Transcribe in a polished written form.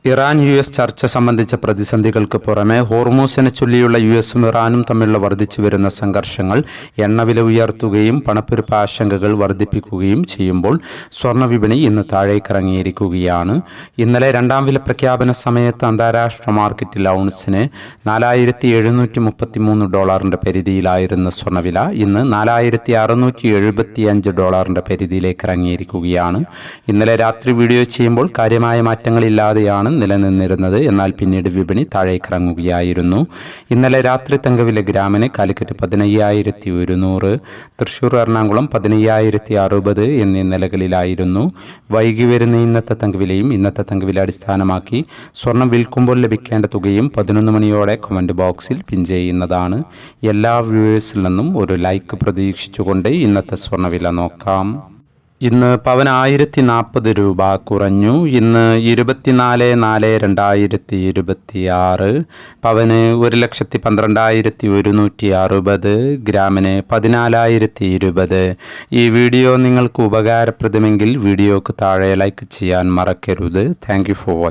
Iran US ചർച്ച സംബന്ധിച്ച പ്രതിസന്ധികൾക്ക് പുറമെ ഹോർമൂസിനെ ചൊല്ലിയുള്ള USഉം ഇറാനും തമ്മിലുള്ള വർദ്ധിച്ചു വരുന്ന സംഘർഷങ്ങൾ എണ്ണവില ഉയർത്തുകയും പണപ്പെരുപ്പ ആശങ്കകൾ വർദ്ധിപ്പിക്കുകയും ചെയ്യുമ്പോൾ സ്വർണ്ണവിപണി ഇന്ന് താഴേക്കിറങ്ങിയിരിക്കുകയാണ്. ഇന്നലെ രണ്ടാം വില പ്രഖ്യാപന സമയത്ത് അന്താരാഷ്ട്ര മാർക്കറ്റിൽ ഔൺസിന് $4,733 പരിധിയിലായിരുന്ന സ്വർണ്ണവില ഇന്ന് $4,675 പരിധിയിലേക്ക് ഇറങ്ങിയിരിക്കുകയാണ്. ഇന്നലെ രാത്രി വീഡിയോ ചെയ്യുമ്പോൾ കാര്യമായ മാറ്റങ്ങളില്ലാതെയാണ് നിലനിന്നിരുന്നത്. എന്നാൽ പിന്നീട് വിപണി താഴേക്കിറങ്ങുകയായിരുന്നു. ഇന്നലെ രാത്രി തങ്കവില ഗ്രാമിന് കാലിക്കറ്റ് 15,100, തൃശൂർ എറണാകുളം 15,060 എന്നീ നിലകളിലായിരുന്നു. വൈകി വരുന്ന ഇന്നത്തെ തങ്കവിലയും ഇന്നത്തെ തങ്കവില അടിസ്ഥാനമാക്കി സ്വർണം വിൽക്കുമ്പോൾ ലഭിക്കേണ്ട തുകയും 11 മണിയോടെ കമന്റ് ബോക്സിൽ പിൻ ചെയ്യുന്നതാണ്. എല്ലാ വ്യൂവേഴ്സിൽ നിന്നും ഒരു ലൈക്ക് പ്രതീക്ഷിച്ചുകൊണ്ട് ഇന്നത്തെ സ്വർണ്ണവില നോക്കാം. ഇന്ന് പവന് 1,040 രൂപ കുറഞ്ഞു. ഇന്ന് 24/4/2026. പവന് 1,12,160, ഗ്രാമിന് 14,020. ഈ വീഡിയോ നിങ്ങൾക്ക് ഉപകാരപ്രദമെങ്കിൽ വീഡിയോക്ക് താഴെ ലൈക്ക് ചെയ്യാൻ മറക്കരുത്. Thank you for watching.